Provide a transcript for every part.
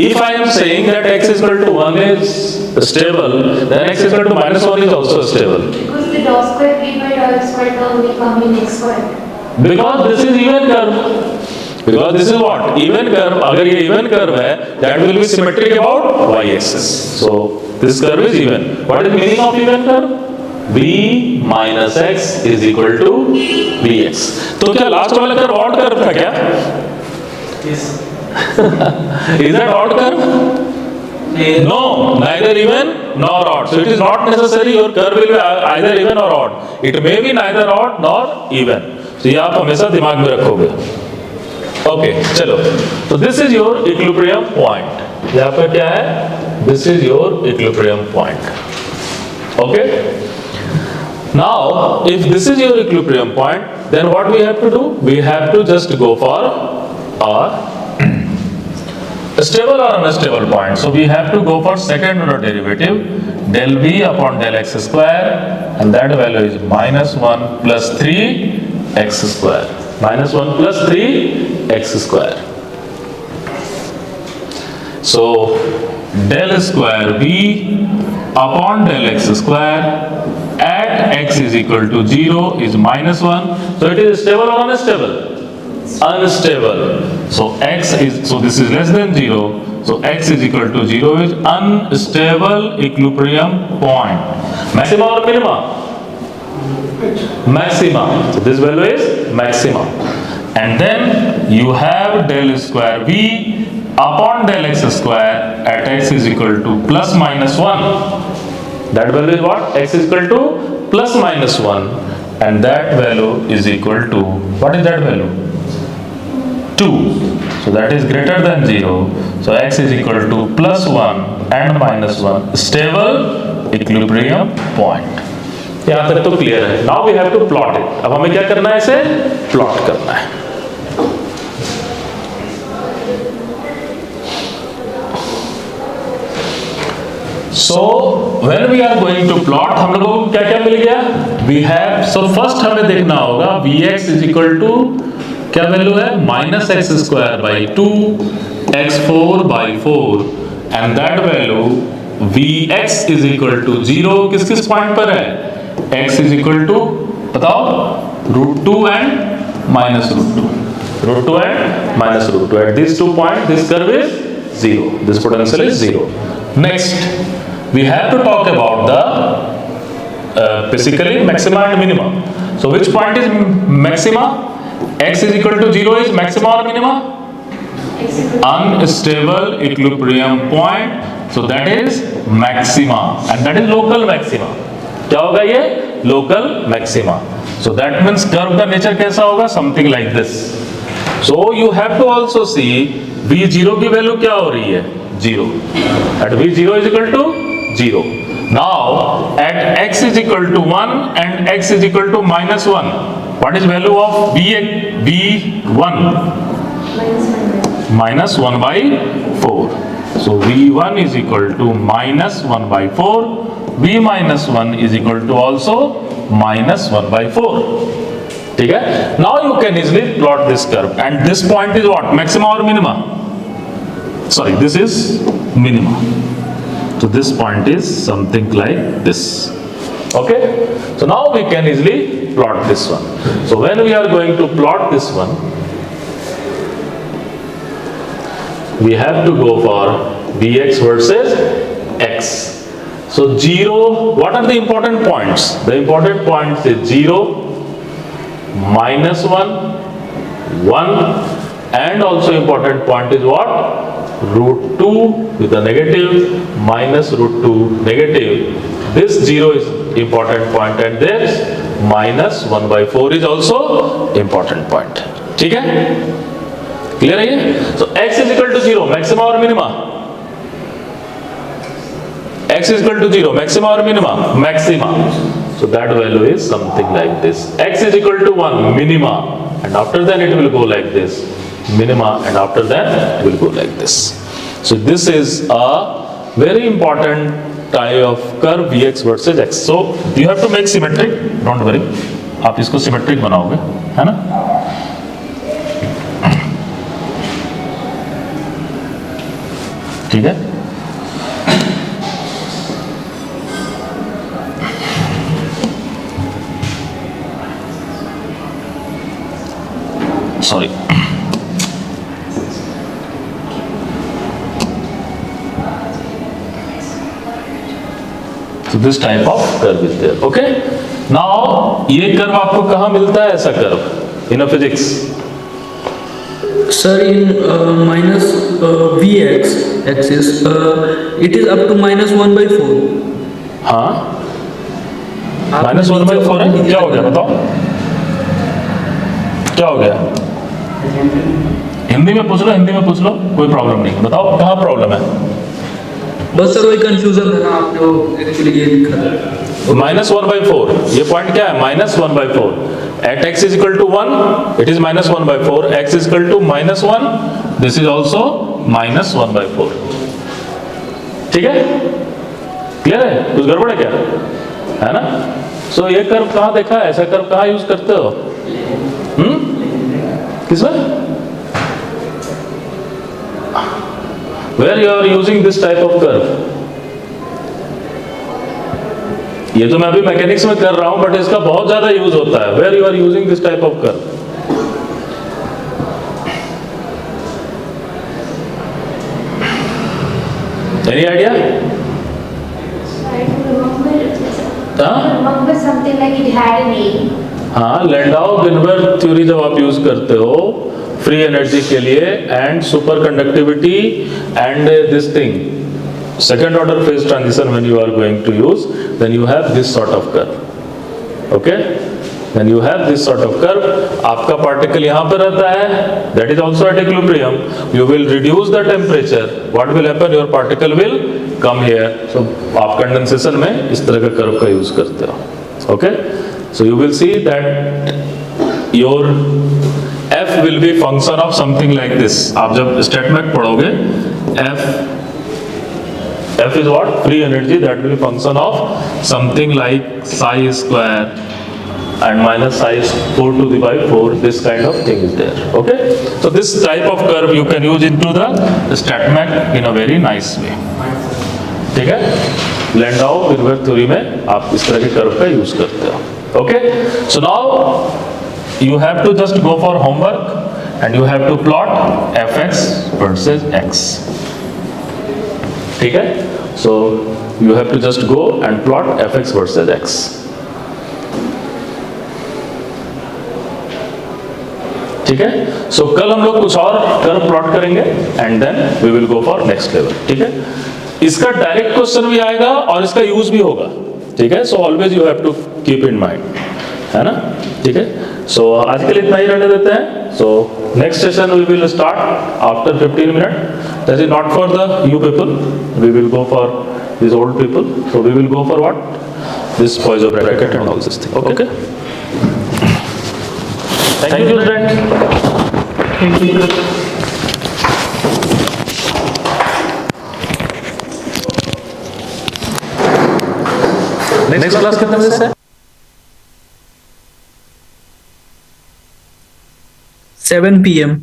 if I am saying that x is equal to 1 is stable, then x is equal to minus 1 is also stable. Because the dou square v by dou x square term will come in x square. Because this is even curve. Because this is what? Even curve. अगर ये even curve है, that will be symmetric about y-axis. So this curve is even. What is the meaning of even curve? v minus x is equal to vx. तो क्या last वाला curve odd curve था क्या? Yes. Is that odd curve? No, neither even nor odd. So it is not necessary your curve will be either even or odd. It may be neither odd nor even. So ये आप हमेशा दिमाग में रखोगे. Okay, चलो. So this is your equilibrium point. यहाँ पर क्या है? This is your equilibrium point. Okay. Now, if this is your equilibrium point, then what we have to do? We have to just go for our stable or unstable point. So we have to go for second order derivative, del v upon del x square, and that value is minus 1 plus 3x square. Minus 1 plus 3x square. So del square v upon del x square at x is equal to 0 is minus 1. So it is stable or unstable? Unstable. So this is less than 0. So x is equal to 0 is unstable equilibrium point. Maxima or minima? Maxima. So this value is maxima. And then you have del square v upon del x square at x is equal to plus minus 1. That value is what? X is equal to plus minus 1, and that value is equal to, what is that value? 2. So that is greater than 0. So x is equal to plus 1 and minus 1. Stable equilibrium point. यहाँ तक तो clear है. Now we have to plot it. अब हमें क्या करना है? इसे plot करना है. So when we are going to plot, हम लोगों को क्या क्या मिल गया? We have, so first हमें देखना होगा Vx is equal to क्या वैल्यू है? Minus x square by 2 x4 by 4, and that value Vx is equal to 0 किस किस पॉइंट पर है? x is equal to बताओ root 2 and minus root 2. Root 2 and minus root 2. At these 2 points, this curve is 0. This potential is 0. Next, we have to talk about the basically maxima and minima. So which point is maxima? X is equal to 0 is maxima or minima? Unstable equilibrium point. So that is maxima, and that is local maxima. क्या होगा ये? Local maxima. So that means curve का nature कैसा होगा? Something like this. So you have to also see V0 की value क्या हो रही है? 0. At V0 is equal to 0. Now at x is equal to 1 and x is equal to minus 1. What is value of V1? Minus 1 by 4. So V1 is equal to minus 1 by 4. V minus 1 is equal to also minus 1 by 4. ठीक है? Now you can easily plot this curve, and this point is what? Maxima or minima? Sorry, this is minima. So this point is something like this. Okay? So now we can easily plot this one. So when we are going to plot this one, we have to go for Vx versus x. So 0, what are the important points? The important points is 0, minus 1, 1, and also important point is what? Root 2 with a negative, minus root 2 negative. This 0 is important point, and this minus 1 by 4 is also important point. ठीक है? Clear है ये? So x is equal to 0, maxima or minima? X is equal to 0, maxima or minima? Maxima. So that value is something like this. X is equal to 1, minima, and after that it will go like this. Minima, and after that it will go like this. So this is a very important type of curve Vx versus x. So you have to make symmetric. Don't worry, आप इसको symmetric बनाओगे, है ना? ठीक है, sorry, so this type of curve is there. Okay, now ये curve आपको कहाँ मिलता है ऐसा curve in physics? Sir, in minus Vx axis, it is up to -1/4. हाँ, -1/4 है, क्या हो गया बताओ, क्या हो गया? हिंदी में पूछ लो, हिंदी में पूछ लो, कोई प्रॉब्लम नहीं, बताओ कहाँ प्रॉब्लम है? बस सर वही कंफ्यूजन था ना, आपने एक्चुअली ये लिखा था -1/4, ये पॉइंट क्या है? -1/4 at x is equal to 1, it is -1/4, x is equal to -1, this is also -1/4. ठीक है, क्लियर है? कुछ गड़बड़ है क्या, है ना? सो ये कर्व कहाँ देखा है, ऐसा कर्व कहाँ यूज करते हो? किसमें? Where you are using this type of curve? ये तो मैं अभी मैकेनिक्स में कर रहा हूं, बट इसका बहुत ज्यादा यूज होता है. Where you are using this type of curve? Any idea? I remember something like it had a name. हाँ, लैंडाउ-गिलबर्ट थ्योरी जब आप यूज करते हो फ्री एनर्जी के लिए and super conductivity and this thing, second order phase transition, when you are going to use, then you have this sort of curve. Okay, then you have this sort of curve. आपका particle यहाँ पर रहता है, that is also at equilibrium. You will reduce the temperature. What will happen? Your particle will come here. So आप condensation में इस तरह का कर्व का यूज करते हो. Okay, so you will see that your f will be function of something like this. आप जब स्टेटमेंट पढ़ोगे, F is what? Free energy, that will be function of something like psi square and minus psi 4 to the by 4, this kind of thing is there. Okay, so this type of curve you can use into the StatMech in a very nice way. ठीक है, लैंडाउ-गिलबर्ट theory में आप इस तरह के curve का use करते हो. Okay, so now you have to just go for homework and you have to plot fx versus x. ठीक है, so you have to just go and plot fx versus x. ठीक है, so कल हम लोग कुछ और कर्व प्लॉट करेंगे and then we will go for next level. ठीक है, इसका डायरेक्ट क्वेश्चन भी आएगा और इसका यूज भी होगा. ठीक है, so always you have to keep in mind, है ना? ठीक है, सो आज के लिए इतना ही रहने देते हैं. So next session we will start after 15 minute. That is not for the you people. We will go for these old people. So we will go for what? This Poisson bracket and all this thing. Okay. Thank you, students. Thank you. Next class कितने बजे से? 7 PM.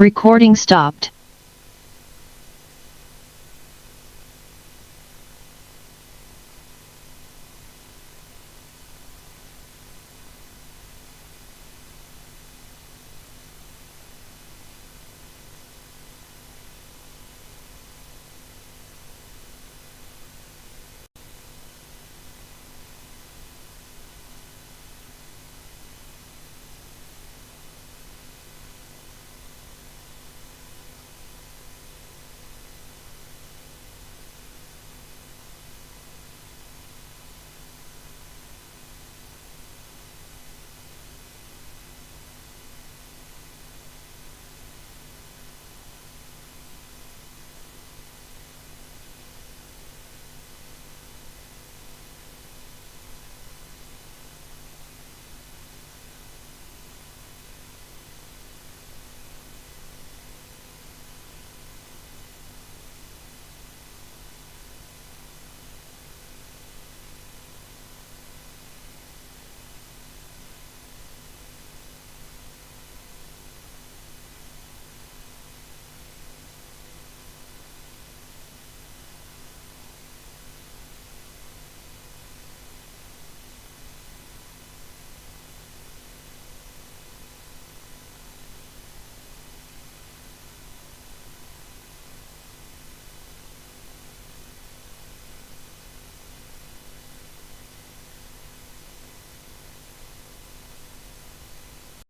Recording stopped.